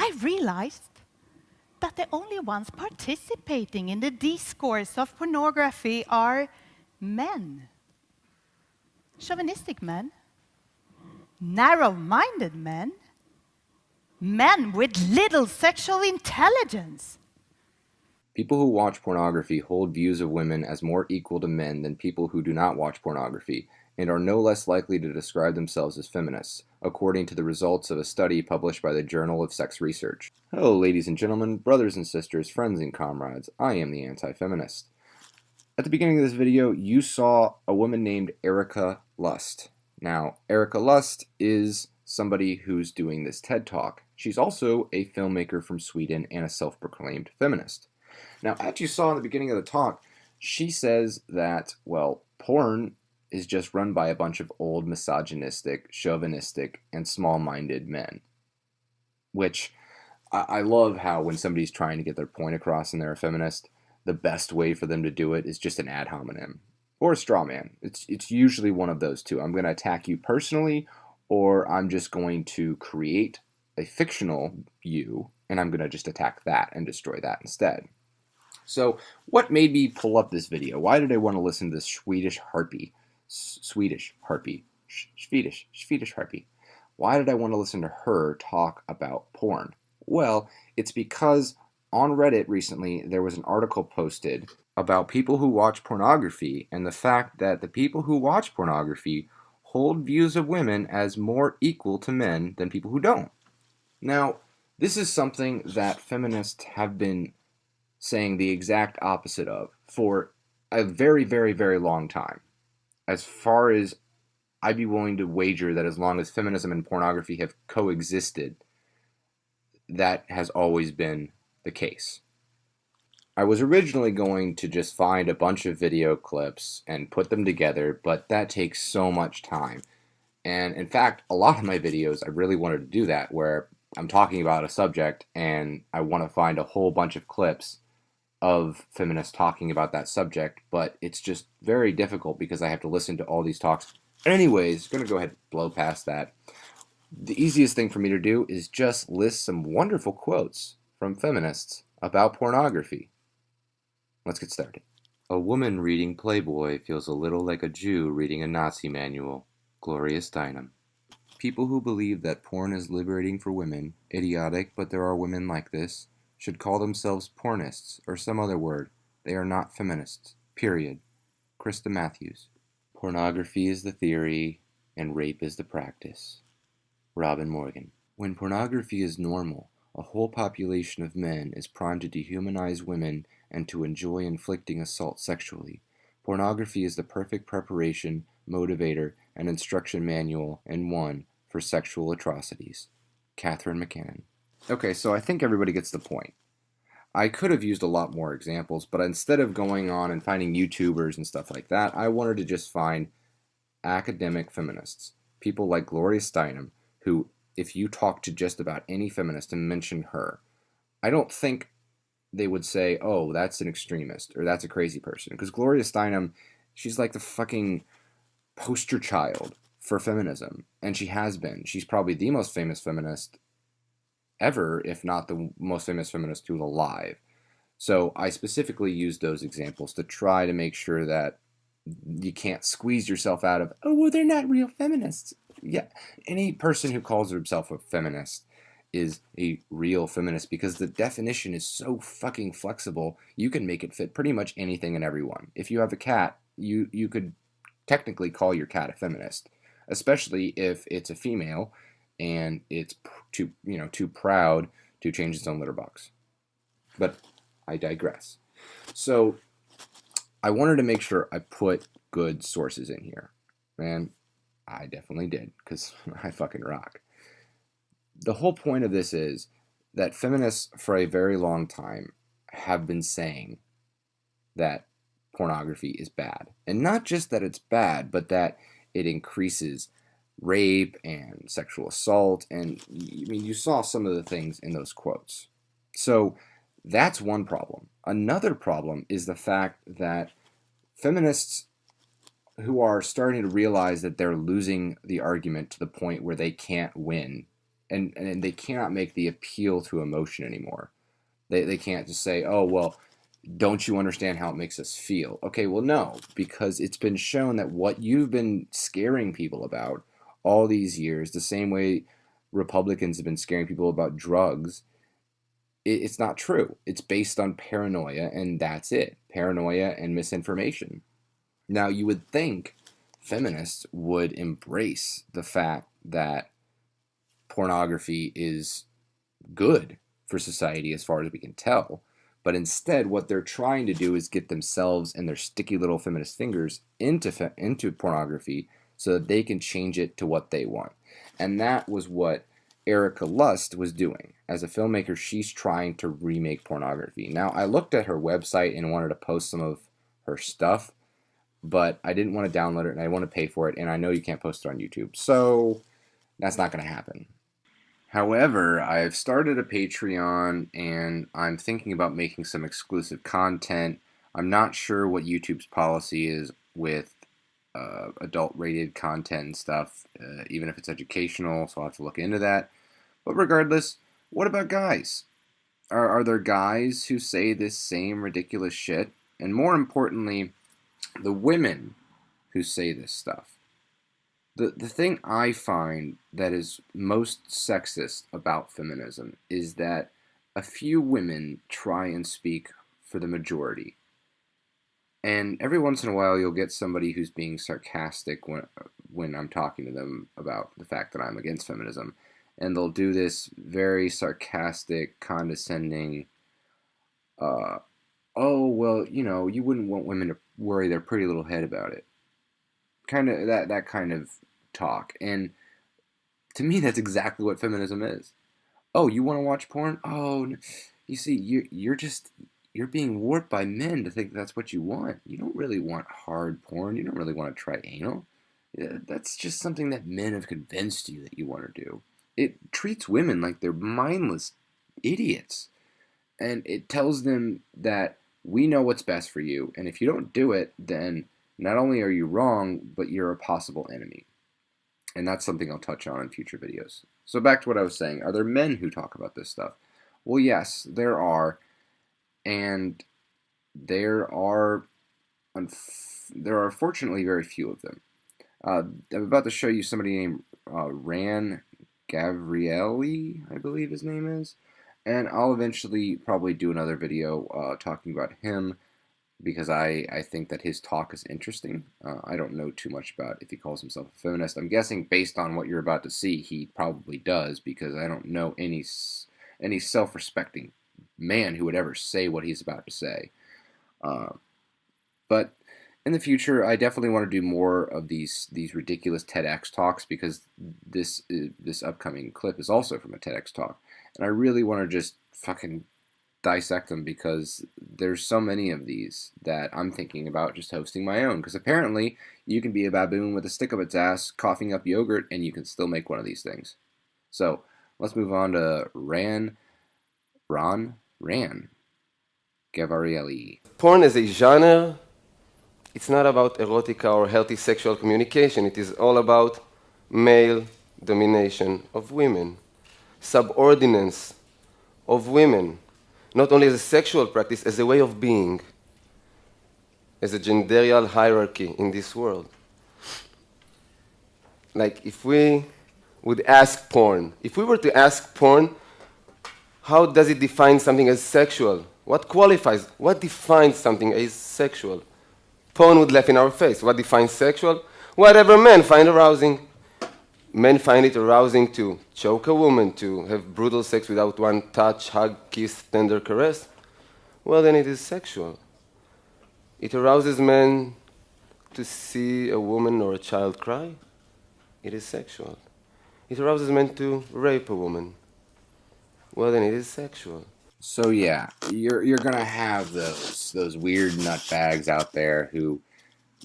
I realized that the only ones participating in the discourse of pornography are men. Chauvinistic men, narrow-minded men, men with little sexual intelligence. People who watch pornography hold views of women as more equal to men than people who do not watch pornography, and are no less likely to describe themselves as feminists, according to the results of a study published by the Journal of Sex Research. Hello, ladies and gentlemen, brothers and sisters, friends and comrades. I am the anti-feminist. At the beginning of this video, you saw a woman named Erica Lust. Now, Erica Lust is somebody who's doing this TED Talk. She's also a filmmaker from Sweden and a self-proclaimed feminist. Now, as you saw in the beginning of the talk, she says that, well, porn is just run by a bunch of old misogynistic, chauvinistic, and small-minded men. Which, I love how when somebody's trying to get their point across and they're a feminist, the best way for them to do it is just an ad hominem or a straw man. It's usually one of those two. I'm going to attack you personally, or I'm just going to create a fictional you, and I'm going to just attack that and destroy that instead. So what made me pull up this video? Why did I want to listen to this Swedish harpy? Why did I want to listen to her talk about porn? Well, it's because on Reddit recently there was an article posted about people who watch pornography and the fact that the people who watch pornography hold views of women as more equal to men than people who don't. Now, this is something that feminists have been saying the exact opposite of for a very, very, very long time. As far as I'd be willing to wager that as long as feminism and pornography have coexisted, that has always been the case. I was originally going to just find a bunch of video clips and put them together, but that takes so much time. And in fact, a lot of my videos, I really wanted to do that, where I'm talking about a subject and I want to find a whole bunch of clips of feminists talking about that subject, but it's just very difficult because I have to listen to all these talks. Anyways, going to go ahead and blow past that. The easiest thing for me to do is just list some wonderful quotes from feminists about pornography. Let's get started. A woman reading Playboy feels a little like a Jew reading a Nazi manual. Gloria Steinem. People who believe that porn is liberating for women, idiotic, but there are women like this, should call themselves pornists or some other word. They are not feminists. Period. Krista Matthews. Pornography is the theory and rape is the practice. Robin Morgan. When pornography is normal, a whole population of men is primed to dehumanize women and to enjoy inflicting assault sexually. Pornography is the perfect preparation, motivator, and instruction manual in one for sexual atrocities. Catherine McKinnon. Okay, so I think everybody gets the point. I could have used a lot more examples, but instead of going on and finding YouTubers and stuff like that, I wanted to just find academic feminists. People like Gloria Steinem, who, if you talk to just about any feminist and mention her, I don't think they would say, oh, that's an extremist, or that's a crazy person. Because Gloria Steinem, she's like the fucking poster child for feminism, and she has been. She's probably the most famous feminist ever, if not the most famous feminist who's alive. So I specifically used those examples to try to make sure that you can't squeeze yourself out of, oh, well, they're not real feminists. Yeah, any person who calls himself a feminist is a real feminist because the definition is so fucking flexible, you can make it fit pretty much anything and everyone. If you have a cat, you could technically call your cat a feminist, especially if it's a female and it's too proud to change its own litter box. But I digress. So I wanted to make sure I put good sources in here. And I definitely did, because I fucking rock. The whole point of this is that feminists for a very long time have been saying that pornography is bad. And not just that it's bad, but that it increases rape and sexual assault, and I mean, you saw some of the things in those quotes. So that's one problem. Another problem is the fact that feminists who are starting to realize that they're losing the argument to the point where they can't win and they cannot make the appeal to emotion anymore. They can't just say, oh, well, don't you understand how it makes us feel? Okay, well, no, because it's been shown that what you've been scaring people about all these years, the same way Republicans have been scaring people about drugs, it's not true. It's based on paranoia, and that's it. Paranoia and misinformation. Now, you would think feminists would embrace the fact that pornography is good for society as far as we can tell. But instead, what they're trying to do is get themselves and their sticky little feminist fingers into pornography so that they can change it to what they want. And that was what Erica Lust was doing. As a filmmaker, she's trying to remake pornography. Now, I looked at her website and wanted to post some of her stuff, but I didn't want to download it and I want to pay for it, and I know you can't post it on YouTube. So that's not going to happen. However, I've started a Patreon and I'm thinking about making some exclusive content. I'm not sure what YouTube's policy is with adult-rated content and stuff, even if it's educational, so I'll have to look into that. But regardless, what about guys? Are there guys who say this same ridiculous shit? And more importantly, the women who say this stuff. The thing I find that is most sexist about feminism is that a few women try and speak for the majority. And every once in a while you'll get somebody who's being sarcastic when I'm talking to them about the fact that I'm against feminism. And they'll do this very sarcastic, condescending, oh, well, you wouldn't want women to worry their pretty little head about it. Kind of that kind of talk. And to me, that's exactly what feminism is. Oh, you want to watch porn? Oh, you see, you're being warped by men to think that's what you want. You don't really want hard porn. You don't really want to try anal. Yeah, that's just something that men have convinced you that you want to do. It treats women like they're mindless idiots. And it tells them that we know what's best for you, and if you don't do it, then not only are you wrong, but you're a possible enemy. And that's something I'll touch on in future videos. So back to what I was saying. Are there men who talk about this stuff? Well, yes, there are. And there are fortunately very few of them. I'm about to show you somebody named Ran Gavrieli, I believe his name is. And I'll eventually probably do another video talking about him, because I think that his talk is interesting. I don't know too much about if he calls himself a feminist. I'm guessing based on what you're about to see, he probably does, because I don't know any self-respecting man who would ever say what he's about to say. But in the future, I definitely want to do more of these ridiculous TEDx talks, because this upcoming clip is also from a TEDx talk, and I really want to just fucking dissect them, because there's so many of these that I'm thinking about just hosting my own, because apparently you can be a baboon with a stick up its ass coughing up yogurt and you can still make one of these things. So let's move on to Ran Gavrieli. Porn as a genre, it's not about erotica or healthy sexual communication. It is all about male domination of women, subordinance of women, not only as a sexual practice, as a way of being, as a genderial hierarchy in this world. Like, if we would ask porn, if we were to ask porn, how does it define something as sexual? What qualifies, what defines something as sexual? Porn would laugh in our face. What defines sexual? Whatever men find arousing. Men find it arousing to choke a woman, to have brutal sex without one touch, hug, kiss, tender caress. Well, then it is sexual. It arouses men to see a woman or a child cry. It is sexual. It arouses men to rape a woman. Well, then it is sexual. So yeah, you're gonna have those weird nutbags out there who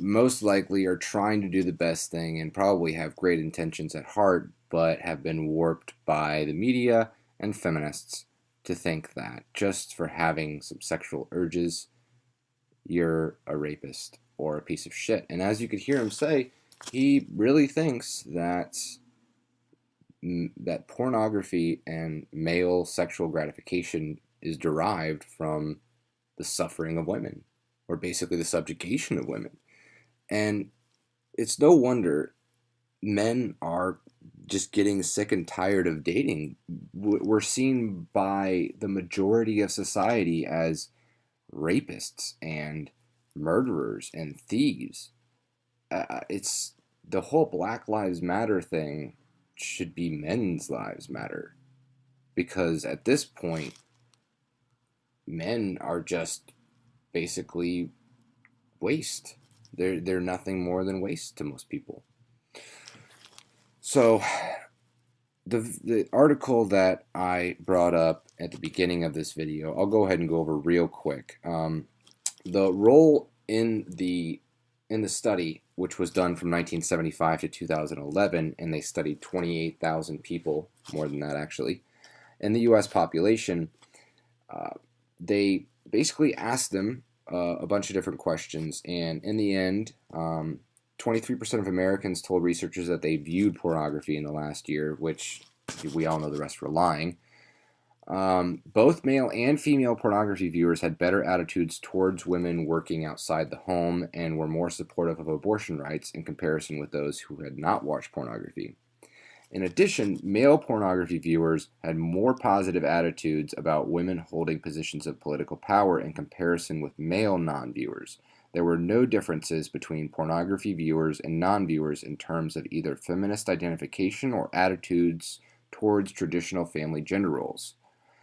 most likely are trying to do the best thing and probably have great intentions at heart, but have been warped by the media and feminists to think that just for having some sexual urges, you're a rapist or a piece of shit. And as you could hear him say, he really thinks that that pornography and male sexual gratification is derived from the suffering of women, or basically the subjugation of women. And it's no wonder men are just getting sick and tired of dating. We're seen by the majority of society as rapists and murderers and thieves. It's the whole Black Lives Matter thing should be men's lives matter, because at this point men are just basically waste. They're nothing more than waste to most people. So the article that I brought up at the beginning of this video, I'll go ahead and go over real quick. The role in the study, which was done from 1975 to 2011, and they studied 28,000 people, more than that actually, in the U.S. population. They basically asked them a bunch of different questions, and in the end, 23% of Americans told researchers that they viewed pornography in the last year, which we all know the rest were lying. Both male and female pornography viewers had better attitudes towards women working outside the home and were more supportive of abortion rights in comparison with those who had not watched pornography. In addition, male pornography viewers had more positive attitudes about women holding positions of political power in comparison with male non-viewers. There were no differences between pornography viewers and non-viewers in terms of either feminist identification or attitudes towards traditional family gender roles.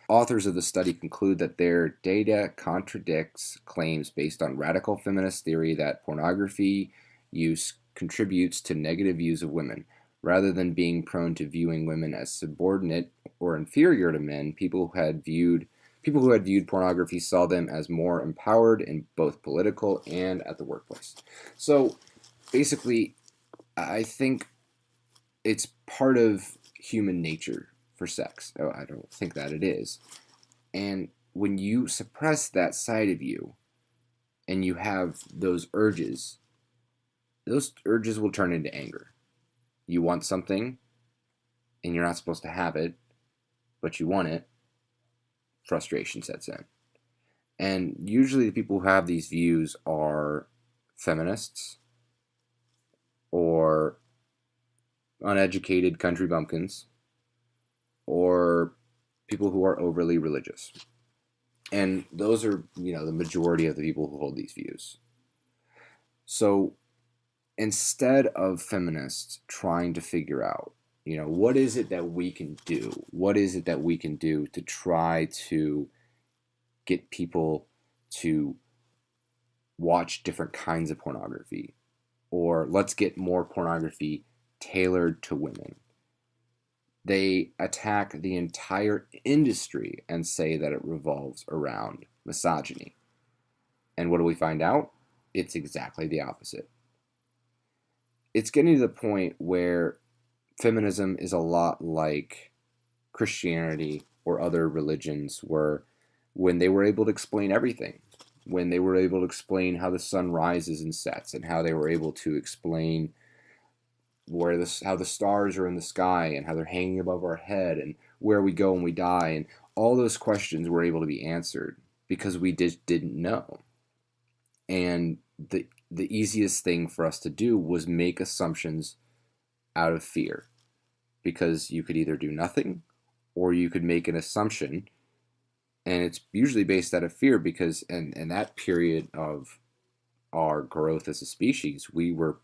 Authors of the study conclude that their data contradicts claims based on radical feminist theory that pornography use contributes to negative views of women. Rather than being prone to viewing women as subordinate or inferior to men, people who had viewed pornography saw them as more empowered in both political and at the workplace. So basically, I think it's part of human nature for sex. Oh, I don't think that it is. And when you suppress that side of you and you have those urges will turn into anger. You want something and you're not supposed to have it, but you want it. Frustration sets in. And usually the people who have these views are feminists or uneducated country bumpkins or people who are overly religious. And those are, the majority of the people who hold these views. So instead of feminists trying to figure out, what is it that we can do? What is it that we can do to try to get people to watch different kinds of pornography? Or let's get more pornography tailored to women. They attack the entire industry and say that it revolves around misogyny. And what do we find out? It's exactly the opposite. It's getting to the point where feminism is a lot like Christianity or other religions, where when they were able to explain everything, when they were able to explain how the sun rises and sets, and how they were able to explain how the stars are in the sky and how they're hanging above our head and where we go when we die, and all those questions were able to be answered because we didn't know. And the easiest thing for us to do was make assumptions out of fear, because you could either do nothing or you could make an assumption, and it's usually based out of fear, because in that period of our growth as a species, we were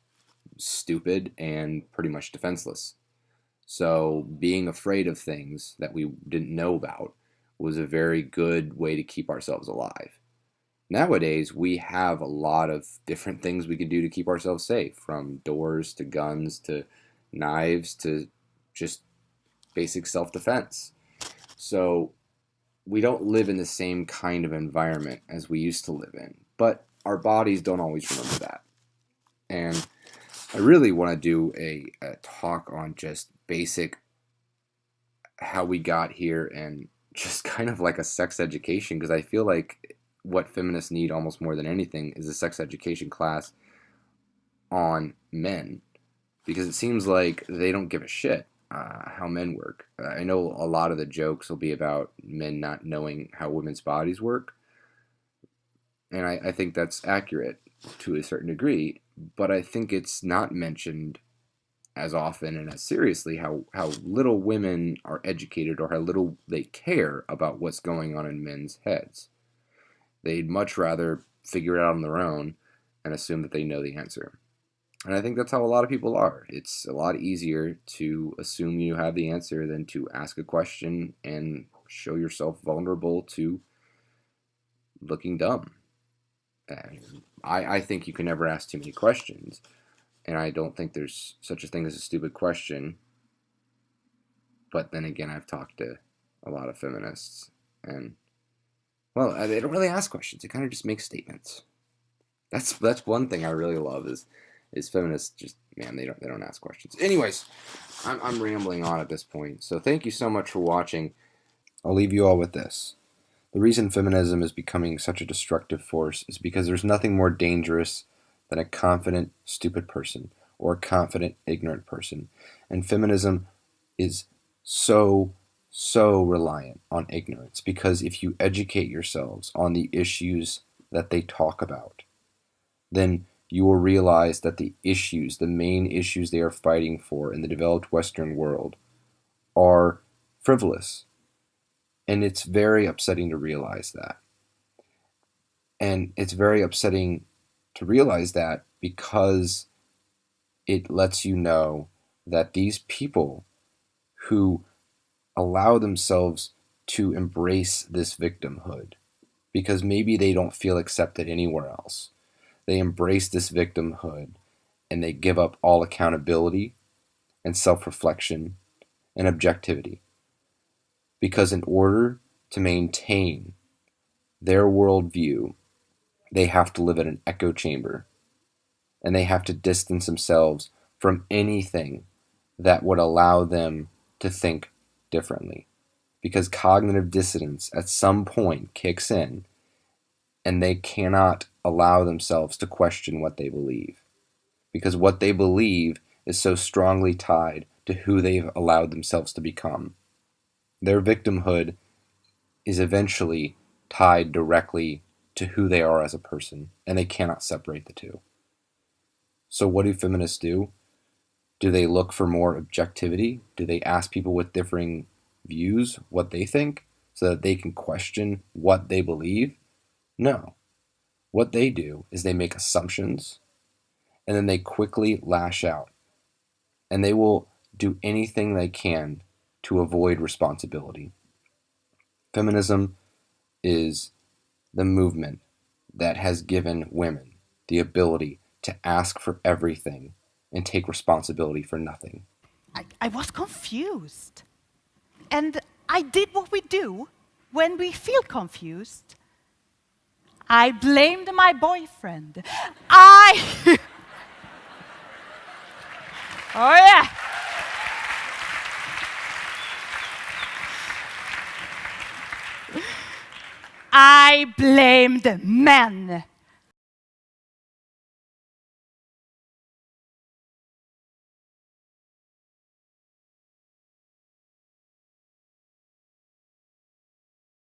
stupid and pretty much defenseless. So being afraid of things that we didn't know about was a very good way to keep ourselves alive. Nowadays, we have a lot of different things we can do to keep ourselves safe, from doors to guns to knives to just basic self-defense. So we don't live in the same kind of environment as we used to live in, but our bodies don't always remember that. And I really want to do a talk on just basic how we got here, and just kind of like a sex education, because I feel like what feminists need almost more than anything is a sex education class on men, because it seems like they don't give a shit. how men work. I know a lot of the jokes will be about men not knowing how women's bodies work, and I think that's accurate to a certain degree, but I think it's not mentioned as often and as seriously how little women are educated or how little they care about what's going on in men's heads. They'd much rather figure it out on their own and assume that they know the answer. And I think that's how a lot of people are. It's a lot easier to assume you have the answer than to ask a question and show yourself vulnerable to looking dumb. I think you can never ask too many questions, and I don't think there's such a thing as a stupid question. But then again, I've talked to a lot of feminists, and well, they don't really ask questions. They kind of just make statements. That's one thing I really love is feminists just, man, they don't ask questions. Anyways, I'm rambling on at this point. So thank you so much for watching. I'll leave you all with this. The reason feminism is becoming such a destructive force is because there's nothing more dangerous than a confident, stupid person or a confident, ignorant person. And feminism is so reliant on ignorance, because if you educate yourselves on the issues that they talk about, then you will realize that the main issues they are fighting for in the developed Western world are frivolous. And it's very upsetting to realize that. And it's very upsetting to realize that because it lets you know that these people who allow themselves to embrace this victimhood, because maybe they don't feel accepted anywhere else, they embrace this victimhood and they give up all accountability and self-reflection and objectivity. Because in order to maintain their worldview, they have to live in an echo chamber, and they have to distance themselves from anything that would allow them to think differently. Because cognitive dissonance at some point kicks in, and they cannot allow themselves to question what they believe. Because what they believe is so strongly tied to who they've allowed themselves to become. Their victimhood is eventually tied directly to who they are as a person, and they cannot separate the two. So what do feminists do? Do they look for more objectivity? Do they ask people with differing views what they think so that they can question what they believe? No. What they do is they make assumptions, and then they quickly lash out, and they will do anything they can to avoid responsibility. Feminism is the movement that has given women the ability to ask for everything and take responsibility for nothing. I was confused. And I did what we do when we feel confused. I blamed my boyfriend. Oh yeah. I blamed men.